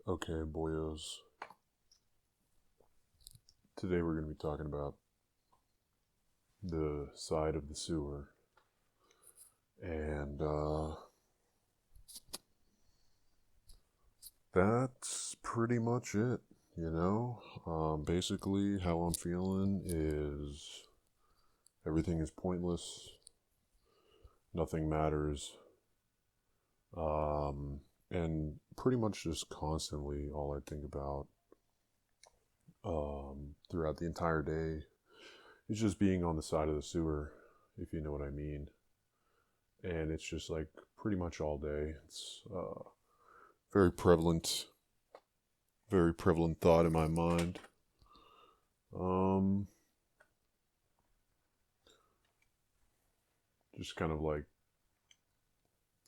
Okay, boyos. Today we're going to be talking about the side of the sewer. And that's pretty much it, you know? Basically, how I'm feeling is everything is pointless, nothing matters. And pretty much just constantly all I think about throughout the entire day is just being on the side of the sewer, if you know what I mean. And it's just like pretty much all day. It's very prevalent, very prevalent thought in my mind. Um, just kind of like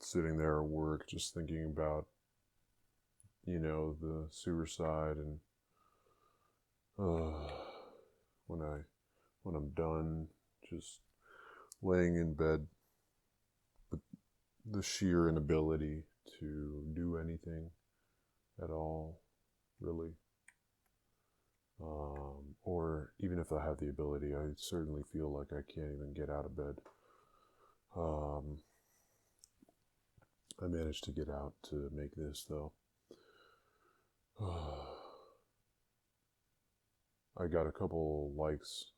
sitting there at work, just thinking about the sewer side, and uh, when I'm done, just laying in bed with the sheer inability to do anything at all, really. Or even if I have the ability, I certainly feel like I can't even get out of bed. Um, I managed to get out to make this though. I got a couple likes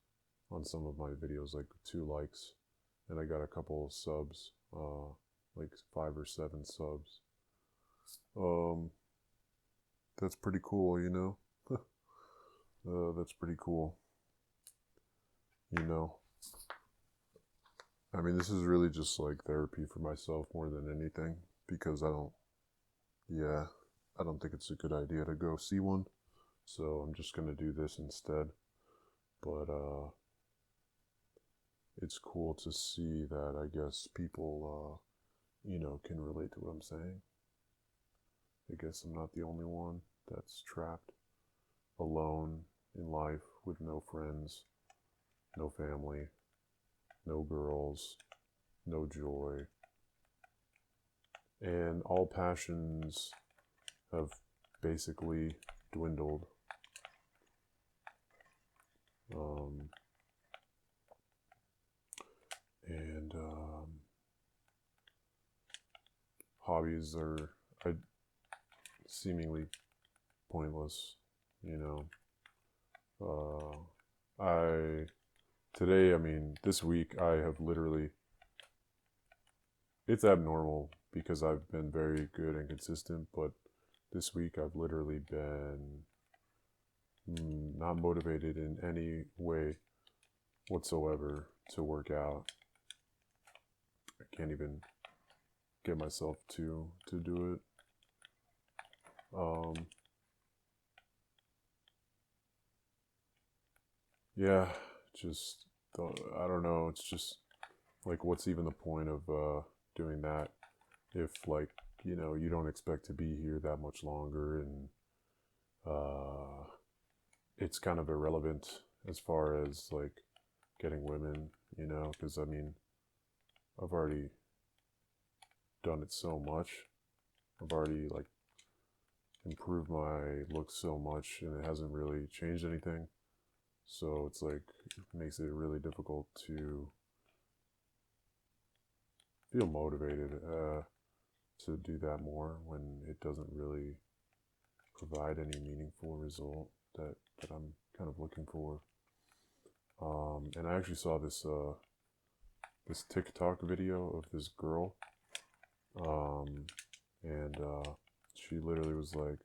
on some of my videos, like 2 likes, and I got a couple of subs, like 5 or 7 subs. Um, that's pretty cool, you know. That's pretty cool, you know. I mean, this is really just like therapy for myself more than anything because yeah, I don't think it's a good idea to go see one. So I'm just gonna do this instead. But it's cool to see that I guess people, can relate to what I'm saying. I guess I'm not the only one that's trapped alone in life with no friends, no family, no girls, no joy, and all passions have basically dwindled. Um, and hobbies are seemingly pointless, you know. I today, I mean, this week, I have literally, it's abnormal because I've been very good and consistent, but this week I've literally been not motivated in any way whatsoever to work out. I can't even get myself to do it. Um, yeah, just I don't know. It's just like, what's even the point of doing that if, like, you don't expect to be here that much longer, and uh, it's kind of irrelevant as far as like getting women, because I mean, I've already done it so much. I've already like improved my look so much, and it hasn't really changed anything. So it's like it makes it really difficult to feel motivated to do that more when it doesn't really provide any meaningful result that I'm kind of looking for. And I actually saw this TikTok video of this girl, um, and she literally was like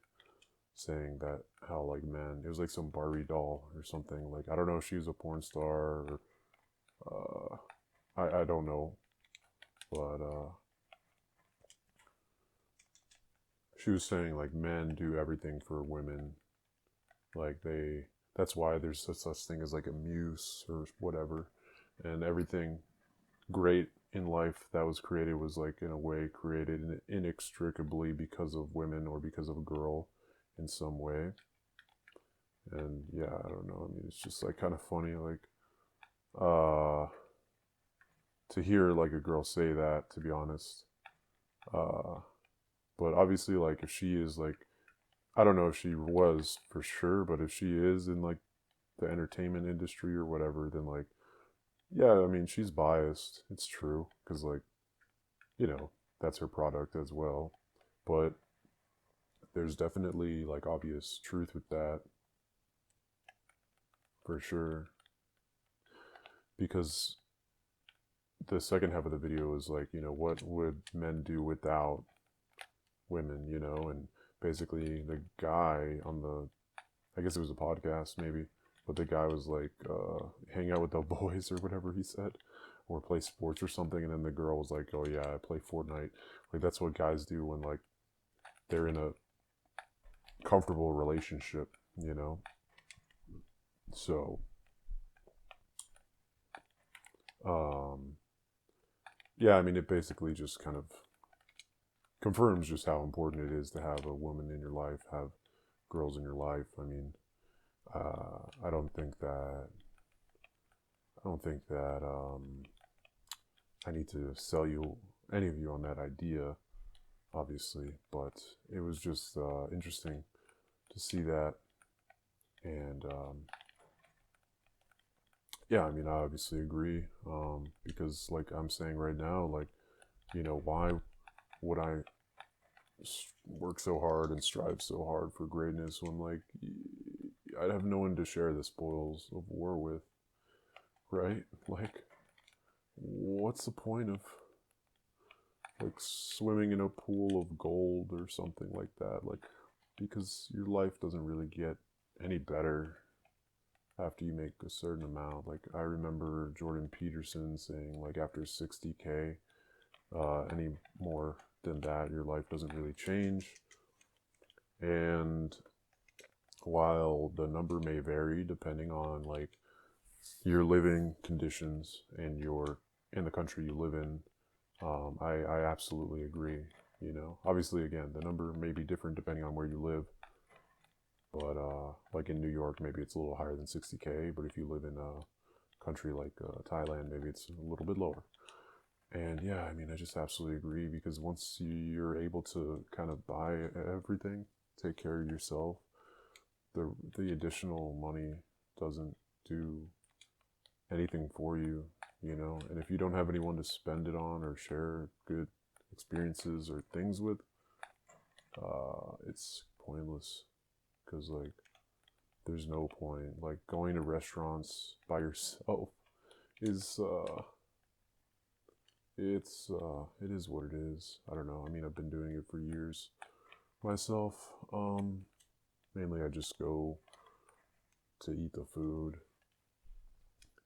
saying that how, like, man, it was like some Barbie doll or something. Like, I don't know if she was a porn star or I don't know, but she was saying like men do everything for women, like that's why there's such thing as like a muse or whatever, and everything great in life that was created was like in a way created inextricably because of women or because of a girl in some way. And yeah, I don't know. I mean, it's just like kind of funny, like uh, to hear like a girl say that. To be honest, uh, but obviously, like if she is like, I don't know if she was for sure, but if she is in like the entertainment industry or whatever, then like, yeah, I mean, she's biased. It's true. Because, like, you know, that's her product as well. But there's definitely like obvious truth with that for sure. Because the second half of the video is like, what would men do without women, and basically the guy on the, I guess it was a podcast maybe, but the guy was like, hang out with the boys or whatever he said, or play sports or something, and then the girl was like, oh yeah, I play Fortnite. Like that's what guys do when like they're in a comfortable relationship, you know. So, um, yeah, I mean, it basically just kind of confirms just how important it is to have a woman in your life, have girls in your life. I mean, I don't think that I need to sell you any of you on that idea, obviously, but it was just interesting to see that, and yeah, I mean, I obviously agree, because like I'm saying right now, like, why would I work so hard and strive so hard for greatness when like I'd have no one to share the spoils of war with, right? Like, what's the point of like swimming in a pool of gold or something like that? Like, because your life doesn't really get any better after you make a certain amount. Like, I remember Jordan Peterson saying, like, after 60K, any more than that, your life doesn't really change. And while the number may vary depending on like your living conditions and your in the country you live in, I absolutely agree. Obviously, again, the number may be different depending on where you live, but like in New York, maybe it's a little higher than 60K. But if you live in a country like Thailand, maybe it's a little bit lower. And yeah, I mean, I just absolutely agree, because once you're able to kind of buy everything, take care of yourself, the additional money doesn't do anything for you. And if you don't have anyone to spend it on or share good experiences or things with, it's pointless, because like there's no point. Like going to restaurants by yourself is it is what it is. I don't know. I mean, I've been doing it for years myself. Mainly I just go to eat the food,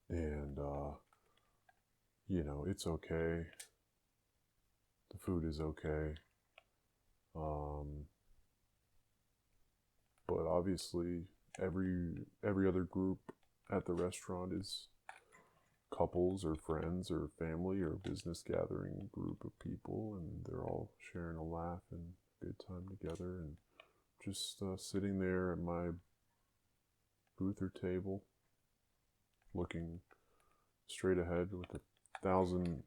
and it's okay. The food is okay. Um, but obviously every other group at the restaurant is couples or friends or family or business gathering group of people, and they're all sharing a laugh and a good time together, and just sitting there at my booth or table looking straight ahead with a thousand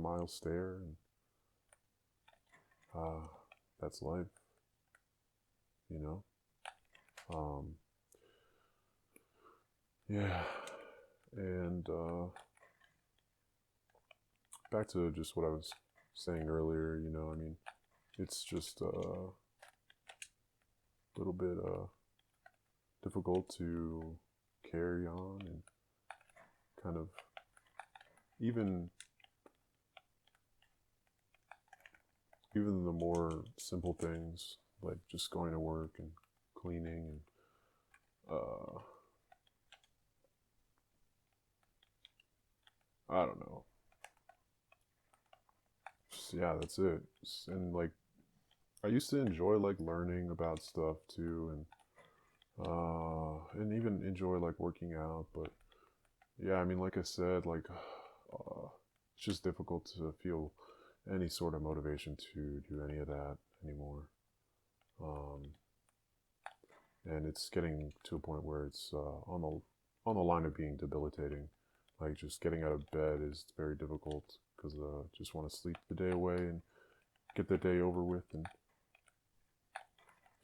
mile stare, and uh, that's life, you know. um, yeah, and back to just what I was saying earlier, I mean, it's just a little bit difficult to carry on, and kind of even even the more simple things like just going to work and cleaning and I don't know. Just, yeah, that's it. And like I used to enjoy like learning about stuff too, and even enjoy like working out, but yeah, I mean, like I said, like it's just difficult to feel any sort of motivation to do any of that anymore. Um, and it's getting to a point where it's on the line of being debilitating. Like just getting out of bed is very difficult, because just want to sleep the day away and get the day over with, and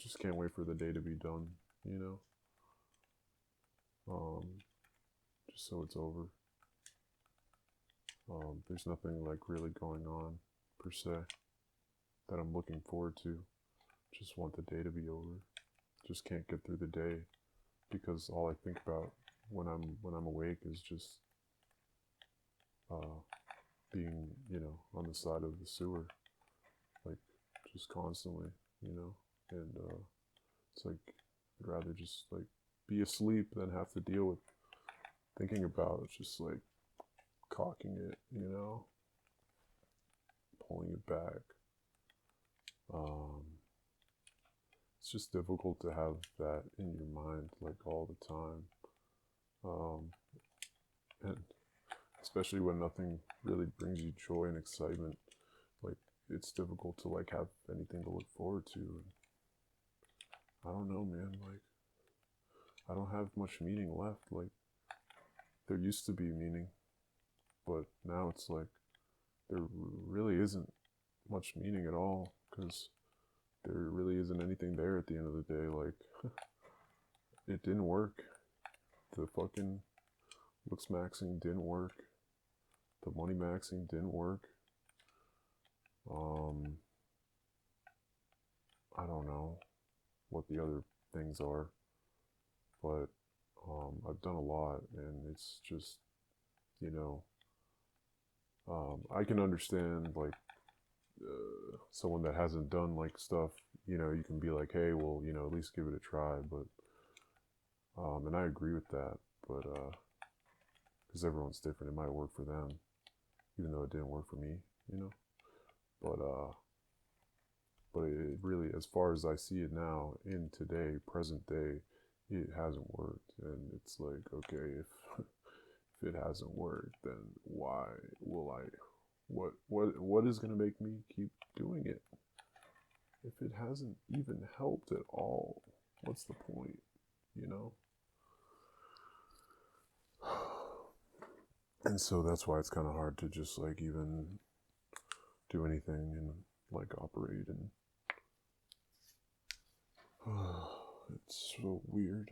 just can't wait for the day to be done, you know? Just so it's over. There's nothing like really going on per se that I'm looking forward to. Just want the day to be over. Just can't get through the day because all I think about when I'm awake is just uh, being, on the side of the sewer, like just constantly, and it's like I'd rather just like be asleep than have to deal with thinking about it, just like cocking it, pulling it back. Um, it's just difficult to have that in your mind like all the time. Um, and especially when nothing really brings you joy and excitement, like it's difficult to like have anything to look forward to. And I don't know, man, like I don't have much meaning left. Like there used to be meaning, but now it's like there really isn't much meaning at all because there really isn't anything there at the end of the day. Like it didn't work. The fucking looks maxing didn't work. The money maxing didn't work. I don't know what the other things are, but I've done a lot, and it's just, you know, I can understand like someone that hasn't done like stuff. You can be like, hey, well, at least give it a try. But and I agree with that, but because everyone's different, it might work for them, even though it didn't work for me, you know. But it really, as far as I see it now, in today, present day, it hasn't worked, and it's like, okay, if if it hasn't worked, then why will I? What is gonna make me keep doing it? If it hasn't even helped at all, what's the point? You know. And so that's why it's kind of hard to just like even do anything and like operate and it's so weird.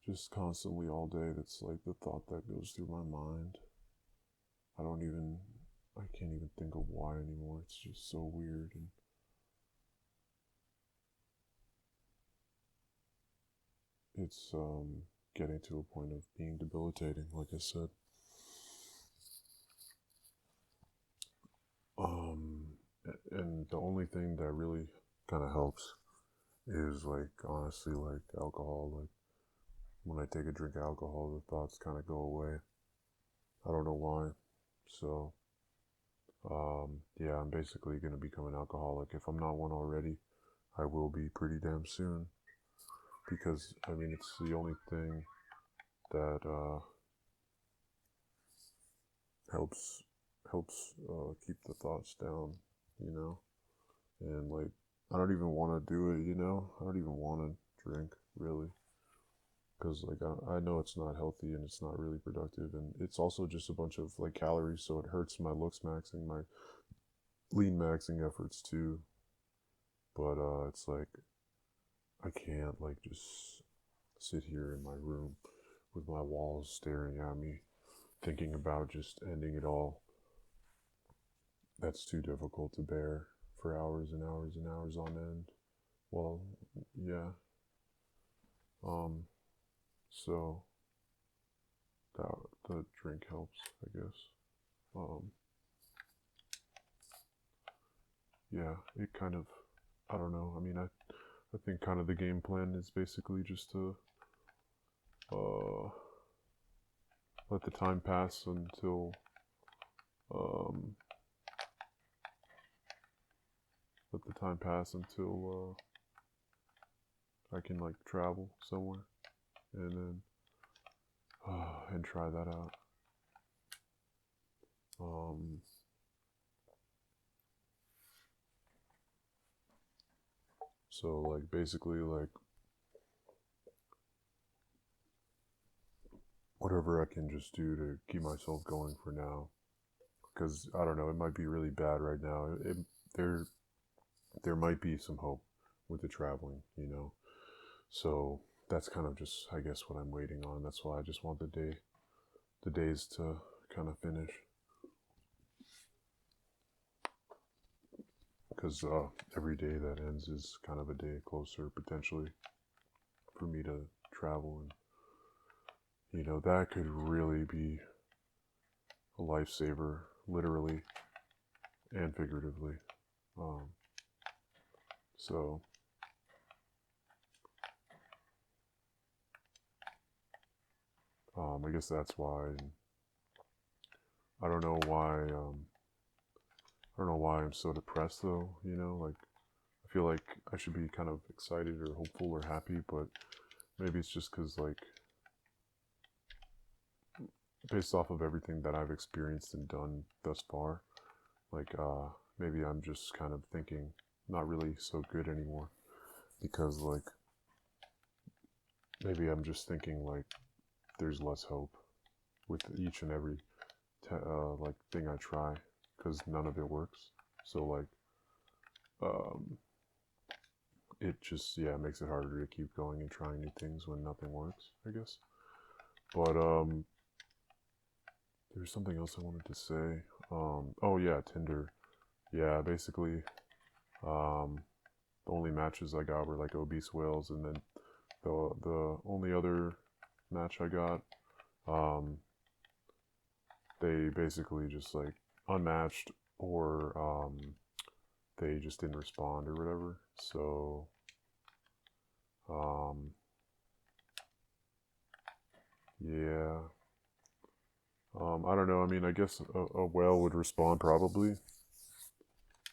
Just constantly all day, that's like the thought that goes through my mind. I don't even, I can't even think of why anymore. It's just so weird. And it's getting to a point of being debilitating, like I said. And the only thing that really kind of helps is like honestly like alcohol. Like when I take a drink of alcohol, the thoughts kind of go away. I don't know why. So yeah, I'm basically gonna become an alcoholic. If I'm not one already, I will be pretty damn soon. Because I mean, it's the only thing that helps keep the thoughts down, you know. And like, I don't even want to do it, you know. I don't even want to drink really, because like I know it's not healthy and it's not really productive, and it's also just a bunch of like calories, so it hurts my looks maxing, my lean maxing efforts too. But it's like I can't like just sit here in my room with my walls staring at me, thinking about just ending it all. That's too difficult to bear for hours and hours and hours on end. Well, yeah. Um, so that the drink helps, I guess. Um, yeah, it kind of, I don't know. I mean, I think kind of the game plan is basically just to uh, let the time pass um, until I can like travel somewhere and then and try that out. Um, so like basically like whatever I can just do to keep myself going for now, because I don't know, it might be really bad right now. There there might be some hope, with the traveling, you know. So that's kind of just, I guess, what I'm waiting on. That's why I just want the days to kind of finish, because every day that ends is kind of a day closer potentially for me to travel, and that could really be a lifesaver, literally and figuratively. Um, so I guess that's why. And I don't know why. I don't know why I'm so depressed though. Like I feel like I should be kind of excited or hopeful or happy, but maybe it's just because like based off of everything that I've experienced and done thus far, like maybe I'm just kind of thinking not really so good anymore, because like maybe I'm just thinking like there's less hope with each and every like thing I try, because none of it works. So like um, it just makes it harder to keep going and trying new things when nothing works, I guess. But there's something else I wanted to say. Oh yeah, Tinder. Yeah, basically, um, the only matches I got were like obese whales, and then the only other match I got, um, they basically just like unmatched, or they just didn't respond or whatever. So um, yeah, I don't know. I mean, I guess a whale would respond probably,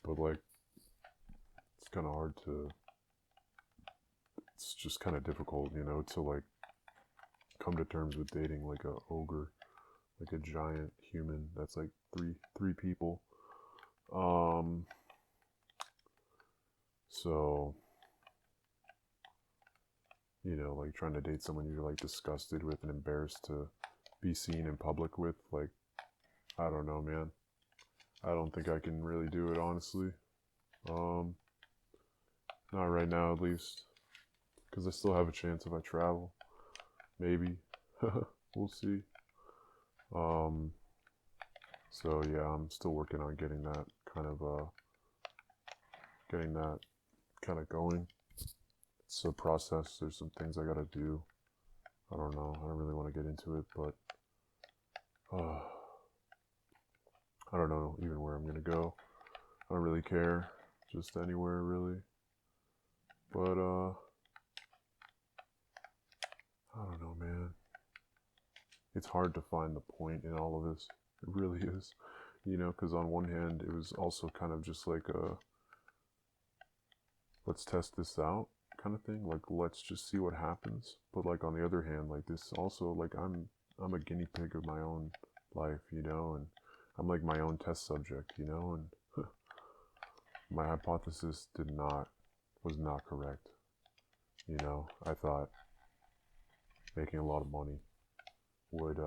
but like it's kind of hard to. It's just kind of difficult, to like come to terms with dating like a ogre, like a giant human that's like three people. Um, so like trying to date someone you're like disgusted with and embarrassed to be seen in public with, like I don't know, man. I don't think I can really do it, honestly. Um, Not right now, at least, because I still have a chance if I travel. Maybe. We'll see. Um, so yeah, I'm still working on kind of getting that kind of going. It's a process. There's some things I gotta do. I don't know. I don't really want to get into it, but I don't know even where I'm gonna go. I don't really care. Just anywhere really. But I don't know, man. It's hard to find the point in all of this. It really is. Because on one hand, it was also kind of just like a let's test this out kind of thing. Like let's just see what happens. But like on the other hand, like this also like I'm a guinea pig of my own life, and I'm like my own test subject, and my hypothesis was not correct. I thought making a lot of money would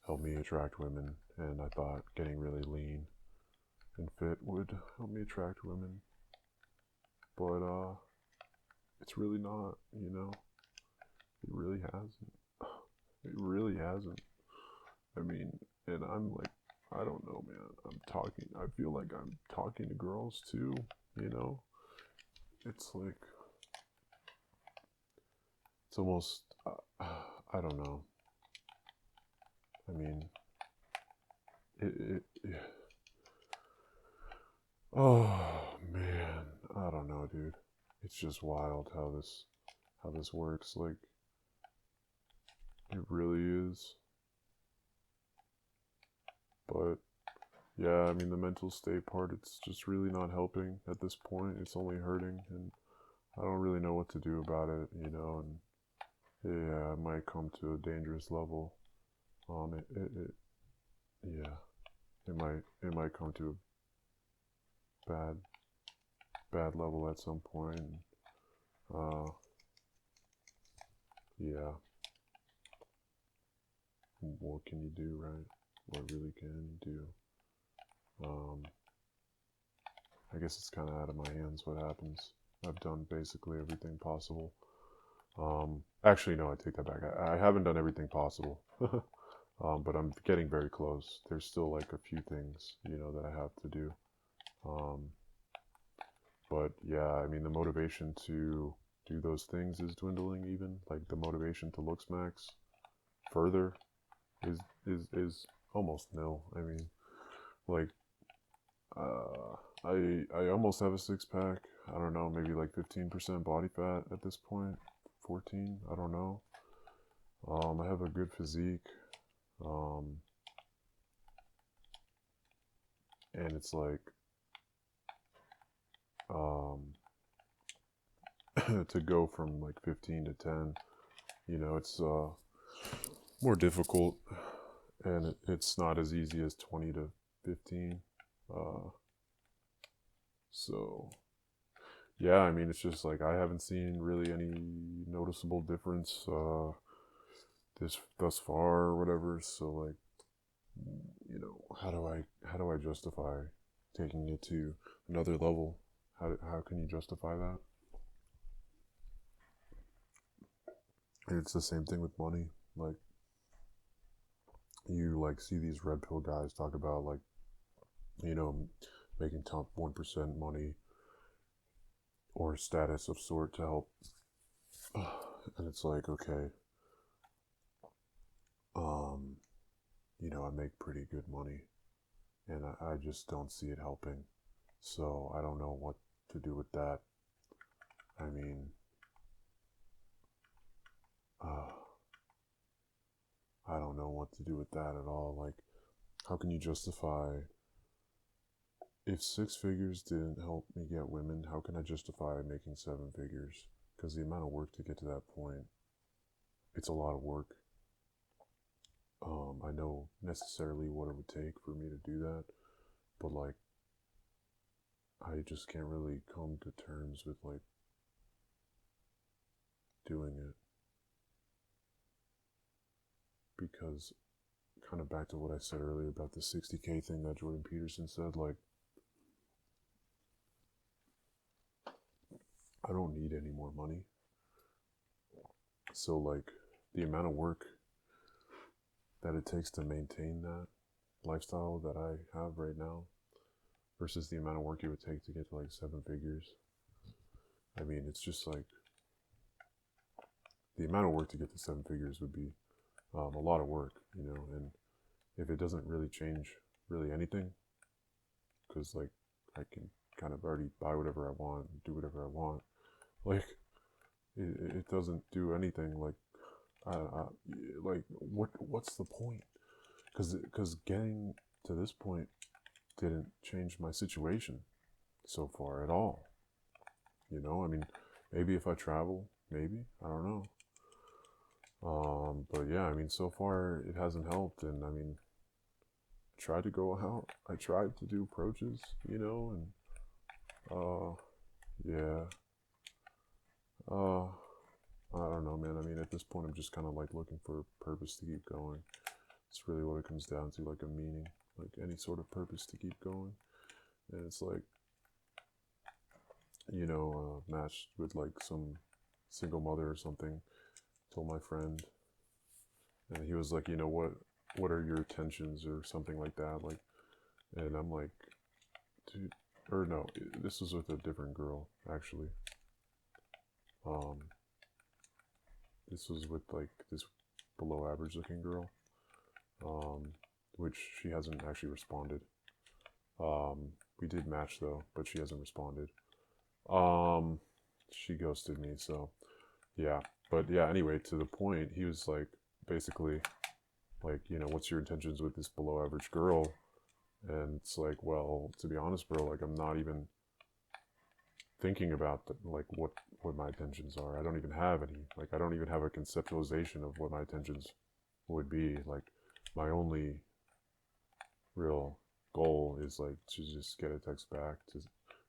help me attract women, and I thought getting really lean and fit would help me attract women. But it's really not, It really hasn't. It really hasn't. I mean, and I'm like, I don't know, man. I feel like I'm talking to girls too, you know? It's like, it's almost, I don't know. I mean, it oh man, I don't know, dude. It's just wild how this works. Like, it really is. But yeah, I mean, the mental state part, it's just really not helping at this point. It's only hurting, and I don't really know what to do about it, and yeah, it might come to a dangerous level. Yeah, it might come to a bad level at some point. And, uh, yeah, what can you do, right? What really can you do? I guess it's kind of out of my hands what happens. I've done basically everything possible. Actually, no, I take that back. I haven't done everything possible, but I'm getting very close. There's still like a few things, that I have to do. Um, but yeah, I mean, the motivation to do those things is dwindling. Even like the motivation to look smacks further is is almost nil. I mean, like I almost have a six pack. I don't know, maybe like 15% body fat at this point. 14, I don't know. I have a good physique. Um, and it's like um, to go from like 15 to 10, it's more difficult, and it's not as easy as 20 to 15. Uh, so yeah, I mean, it's just like I haven't seen really any noticeable difference this thus far or whatever. So like, how do I justify taking it to another level? How can you justify that? It's the same thing with money. Like you like see these red pill guys talk about like you know making top 1% money or status of sort to help, and it's like okay, um, I make pretty good money, and I just don't see it helping. So I don't know what to do with that. I mean, uh, I don't know what to do with that at all. Like, how can you justify if six figures didn't help me get women? How can I justify making seven figures? Because the amount of work to get to that point, it's a lot of work. I know necessarily what it would take for me to do that, but like, I just can't really come to terms with like doing it because kind of back to what I said earlier about the 60K thing that Jordan Peterson said, like, I don't need any more money. So, like, the amount of work that it takes to maintain that lifestyle that I have right now versus the amount of work it would take to get to like seven figures. I mean, it's just like the amount of work to get to seven figures would be a lot of work, and if it doesn't really change really anything, because like I can kind of already buy whatever I want, do whatever I want, like it doesn't do anything. Like, like what's the point? Because getting to this point didn't change my situation so far at all. I mean, maybe if I travel, maybe I don't know. But yeah, I mean, so far it hasn't helped, and I mean, I tried to go out. I tried to do approaches, and uh, yeah, uh, I don't know, man. I mean, at this point, I'm just kind of like looking for a purpose to keep going. It's really what it comes down to, like a meaning, like any sort of purpose to keep going. And it's like, matched with like some single mother or something. Told my friend, and he was like, what are your intentions or something like that, like, and I'm like, dude, or no, this was with a different girl actually. Um, this was with like this below average looking girl, um, which she hasn't actually responded. We did match though, but she hasn't responded. Um, she ghosted me, so yeah. But yeah, anyway, to the point, he was like, basically, like, what's your intentions with this below average girl? And it's like, well, to be honest, bro, like, I'm not even thinking about like what my intentions are. I don't even have any. Like, I don't even have a conceptualization of what my intentions would be. Like, my only real goal is like to just get a text back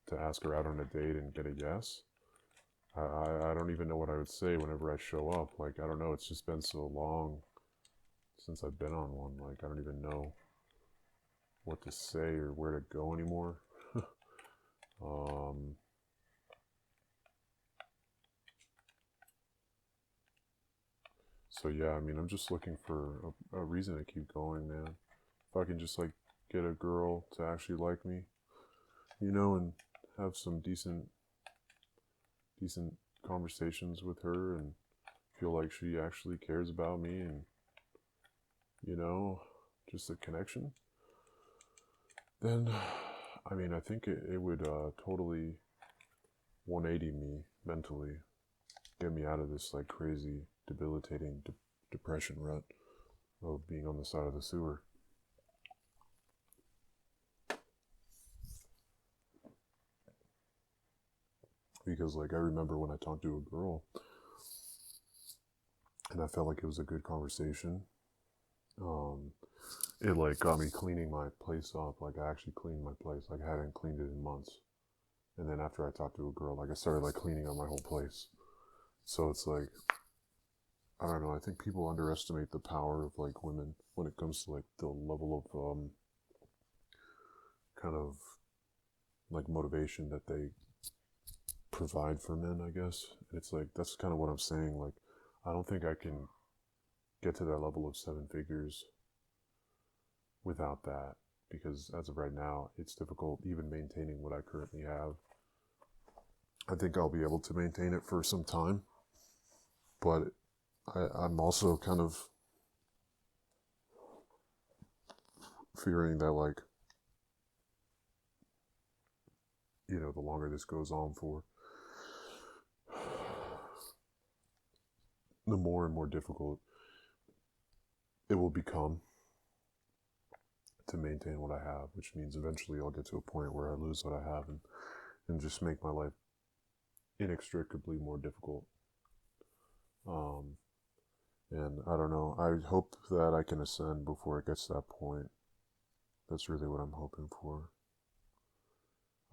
to ask her out on a date and get a yes. I don't even know what I would say whenever I show up. Like, I don't know. It's just been so long since I've been on one. Like, I don't even know what to say or where to go anymore. um, So yeah, I mean, I'm just looking for a reason to keep going, man. If I can just like get a girl to actually like me, and have some decent conversations with her and feel like she actually cares about me and you know just a connection, then I mean, I think it would totally 180 me mentally, get me out of this like crazy debilitating depression rut of being on the side of the sewer. Because like I remember when I talked to a girl and I felt like it was a good conversation. um it like got me cleaning my place up. Like I actually cleaned my place. Like I hadn't cleaned it in months. And then after I talked to a girl, like I started like cleaning up my whole place. So it's like, I don't know, I think people underestimate the power of like women when it comes to like the level of kind of like motivation that they provide for men, I guess. And it's like that's kind of what I'm saying. Like I don't think I can get to that level of seven figures without that, because as of right now it's difficult even maintaining what I currently have. I think I'll be able to maintain it for some time, but I'm also kind of fearing that like, the longer this goes on for, the more and more difficult it will become to maintain what I have, which means eventually I'll get to a point where I lose what I have and just make my life inextricably more difficult. Um, and I don't know. I hope that I can ascend before it gets to that point. That's really what I'm hoping for.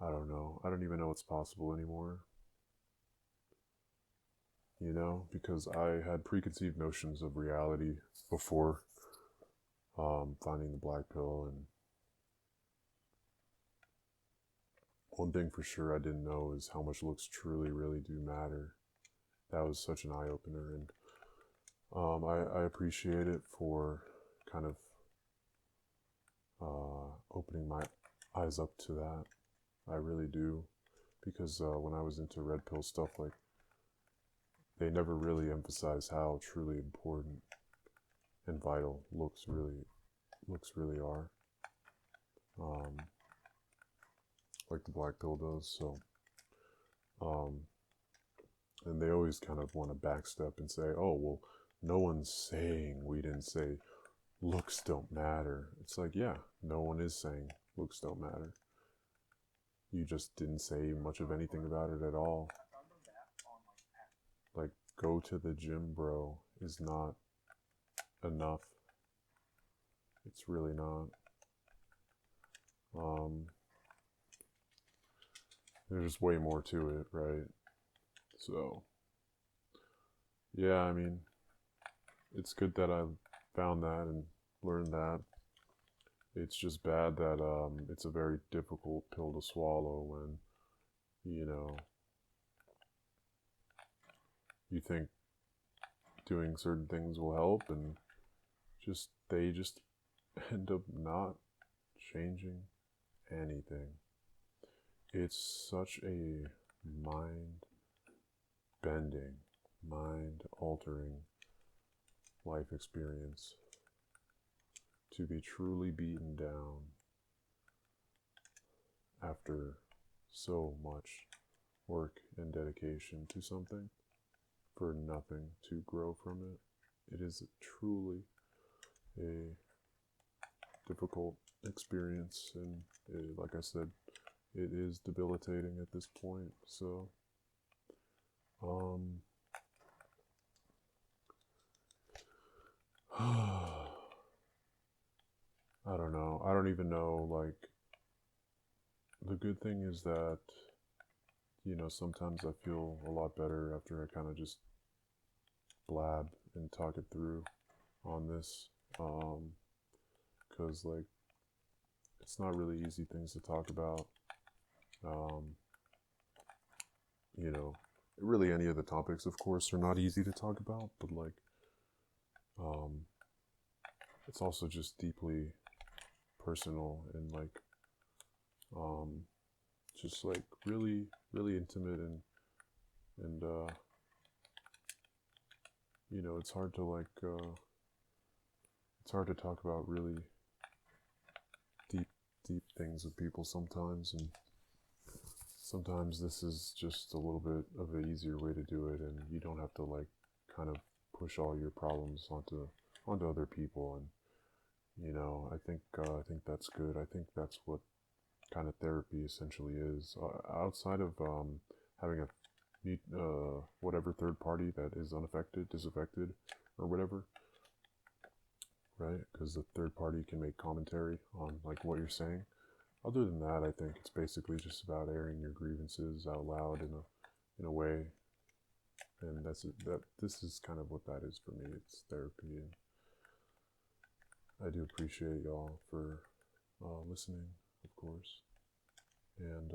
I don't know. I don't even know what's possible anymore. Because I had preconceived notions of reality before finding the black pill. And one thing for sure I didn't know is how much looks truly, really do matter. That was such an eye opener. And I appreciate it for kind of opening my eyes up to that. I really do. Because when I was into red pill stuff, like, they never really emphasize how truly important and vital looks really are, um, like the black pill does. So, um, and they always kind of want to backstep and say, "Oh, well, no one's saying we didn't say looks don't matter." It's like, yeah, no one is saying looks don't matter. You just didn't say much of anything about it at all. Like, go to the gym, bro, is not enough. It's really not. Um, there's way more to it, right? So, yeah, I mean, it's good that I found that and learned that. It's just bad that it's a very difficult pill to swallow when, you know, you think doing certain things will help and they just end up not changing anything. It's such a mind bending, mind altering life experience to be truly beaten down after so much work and dedication to something for nothing to grow from it. It is truly a difficult experience, and like I said, it is debilitating at this point. So, um, I don't know. I don't even know. Like, the good thing is that, sometimes I feel a lot better after I kind of just blab and talk it through on this. Because, like, it's not really easy things to talk about. Um, really any of the topics, of course, are not easy to talk about, but like, um, it's also just deeply personal and like um, just like really, really intimate and you know, it's hard to it's hard to talk about really deep, deep things with people sometimes, and sometimes this is just a little bit of an easier way to do it, and you don't have to like kind of push all your problems onto other people, and you know, I think that's good. I think that's what kind of therapy essentially is. Outside of having a whatever third party that is unaffected, disaffected, or whatever, right? Because the third party can make commentary on like what you're saying. Other than that, I think it's basically just about airing your grievances out loud in a way, and that this is kind of what that is for me. It's therapy, and I do appreciate y'all for listening, of course, and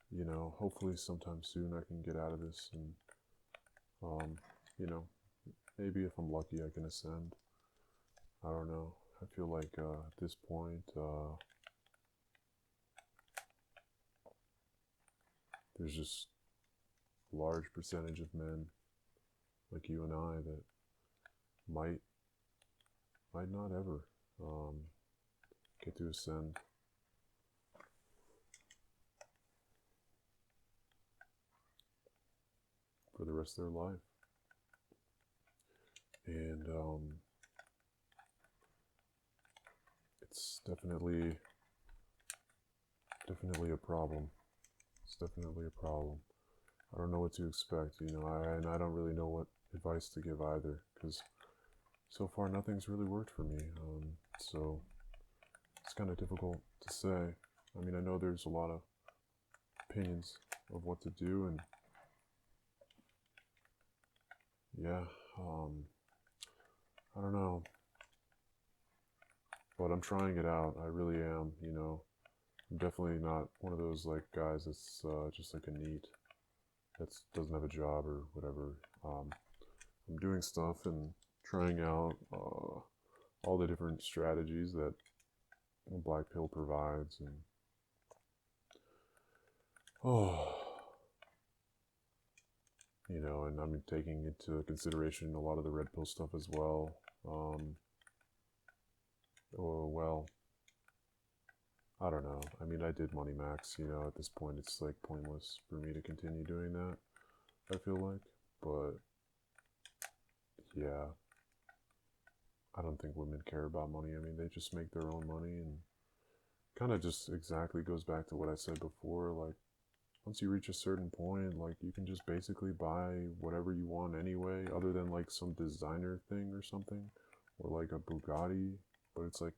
you know, hopefully sometime soon I can get out of this, and you know, maybe if I'm lucky, I can ascend. I don't know. I feel like at this point, there's just a large percentage of men like you and I that might might not ever um, get to ascend. For the rest of their life, and it's definitely a problem. It's definitely a problem. I don't know what to expect, you know, and I don't really know what advice to give either, because so far nothing's really worked for me. So it's kind of difficult to say. I mean, I know there's a lot of opinions of what to do, and yeah, I don't know, but I'm trying it out. I really am. You know, I'm definitely not one of those like guys that's just like a NEET that doesn't have a job or whatever. I'm doing stuff and trying out all the different strategies that Black Pill provides, and oh, you know, and I'm taking into consideration a lot of the Red Pill stuff as well. Or well, I don't know. I mean, I did Money Max. You know, at this point, it's like pointless for me to continue doing that. I feel like, but yeah, I don't think women care about money. I mean, they just make their own money, and kind of just exactly goes back to what I said before. Like, once you reach a certain point, like, you can just basically buy whatever you want anyway, other than like some designer thing or something, or like a Bugatti. But it's like,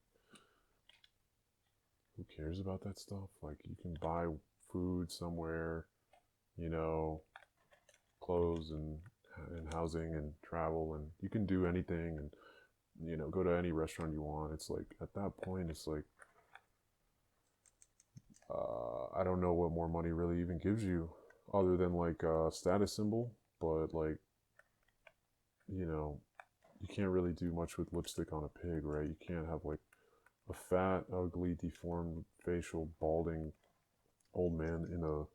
who cares about that stuff? Like, you can buy food somewhere, you know, clothes and housing and travel, and you can do anything, and you know, go to any restaurant you want. It's like at that point, it's like I don't know what more money really even gives you, other than like a status symbol. But like, you know, you can't really do much with lipstick on a pig, right? You can't have like a fat, ugly, deformed, facial, balding old man in a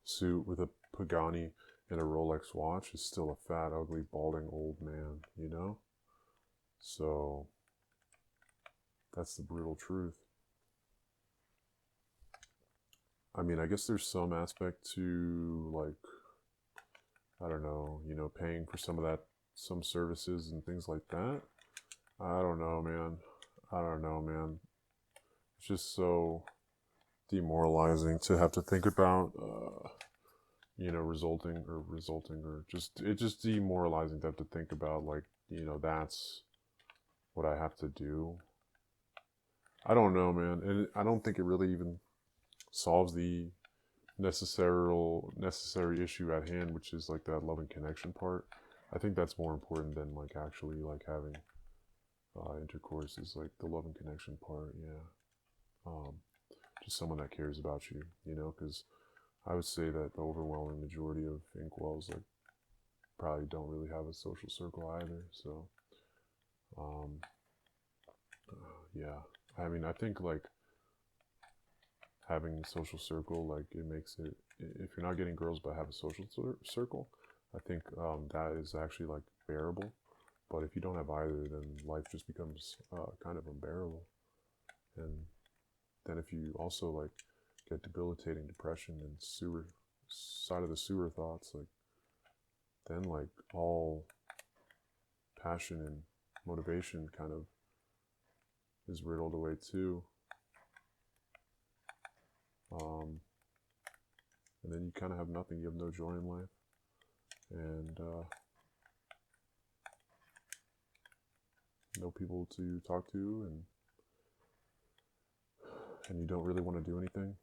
suit with a Pagani and a Rolex watch is still a fat, ugly, balding old man, you know? So that's the brutal truth. I mean, I guess there's some aspect to like, I don't know, you know, paying for some of that, some services and things like that. I don't know, man. I don't know, man. It's just so demoralizing to have to think about, you know, resulting, or just, it's just demoralizing to have to think about, like, you know, that's what I have to do. I don't know, man. And I don't think it really even solves the necessary issue at hand, which is like that love and connection part. I think that's more important than like actually like having intercourse, is like the love and connection part. Yeah, um, just someone that cares about you know, because I would say that the overwhelming majority of inkwells like probably don't really have a social circle either. So, um, yeah. I mean, I think like having a social circle, like it makes it, if you're not getting girls but have a social circle, I think that is actually like bearable. But if you don't have either, then life just becomes kind of unbearable. And then if you also like get debilitating depression and sewer side of the sewer thoughts, like then like all passion and motivation kind of is riddled away too. Um, and then you kind of have nothing. You have no joy in life, and no people to talk to, and you don't really want to do anything.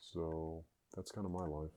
So that's kind of my life.